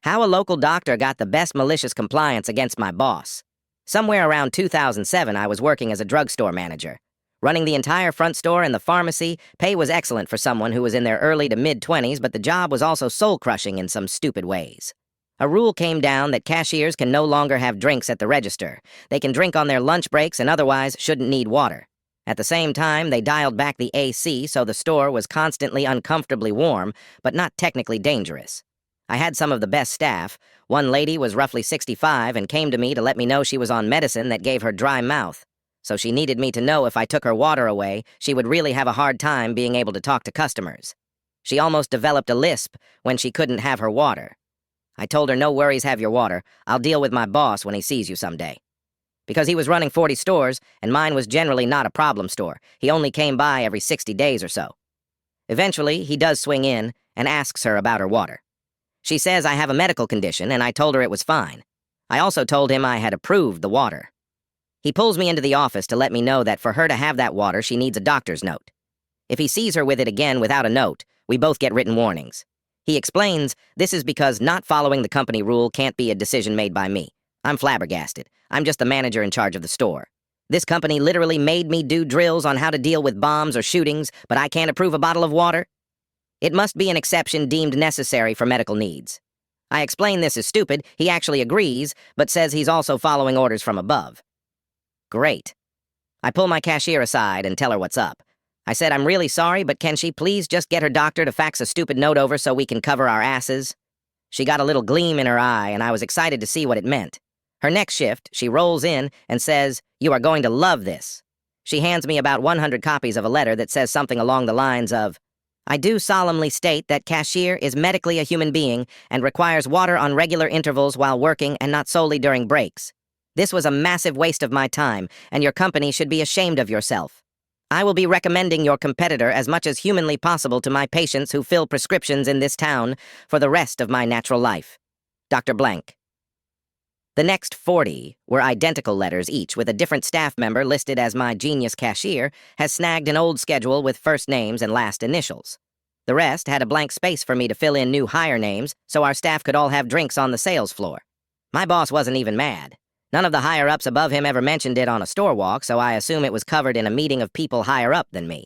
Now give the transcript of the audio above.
How a local doctor got the best malicious compliance against my boss. Somewhere around 2007, I was working as a drugstore manager. Running the entire front store and the pharmacy, pay was excellent for someone who was in their early to mid-20s, but the job was also soul-crushing in some stupid ways. A rule came down that cashiers can no longer have drinks at the register. They can drink on their lunch breaks and otherwise shouldn't need water. At the same time, they dialed back the AC so the store was constantly uncomfortably warm, but not technically dangerous. I had some of the best staff. One lady was roughly 65 and came to me to let me know she was on medicine that gave her dry mouth. So she needed me to know if I took her water away, she would really have a hard time being able to talk to customers. She almost developed a lisp when she couldn't have her water. I told her, no worries, have your water. I'll deal with my boss when he sees you someday. Because he was running 40 stores, and mine was generally not a problem store. He only came by every 60 days or so. Eventually, he does swing in and asks her about her water. She says I have a medical condition, and I told her it was fine. I also told him I had approved the water. He pulls me into the office to let me know that for her to have that water, she needs a doctor's note. If he sees her with it again without a note, we both get written warnings. He explains this is because not following the company rule can't be a decision made by me. I'm flabbergasted. I'm just the manager in charge of the store. This company literally made me do drills on how to deal with bombs or shootings, but I can't approve a bottle of water? It must be an exception deemed necessary for medical needs. I explain this is stupid. He actually agrees, but says he's also following orders from above. Great. I pull my cashier aside and tell her what's up. I said, I'm really sorry, but can she please just get her doctor to fax a stupid note over so we can cover our asses? She got a little gleam in her eye, and I was excited to see what it meant. Her next shift, she rolls in and says, you are going to love this. She hands me about 100 copies of a letter that says something along the lines of, I do solemnly state that cashier is medically a human being and requires water on regular intervals while working and not solely during breaks. This was a massive waste of my time, and your company should be ashamed of yourself. I will be recommending your competitor as much as humanly possible to my patients who fill prescriptions in this town for the rest of my natural life. Dr. Blank. The next 40 were identical letters each, with a different staff member listed as my genius cashier has snagged an old schedule with first names and last initials. The rest had a blank space for me to fill in new hire names so our staff could all have drinks on the sales floor. My boss wasn't even mad. None of the higher-ups above him ever mentioned it on a store walk, so I assume it was covered in a meeting of people higher up than me.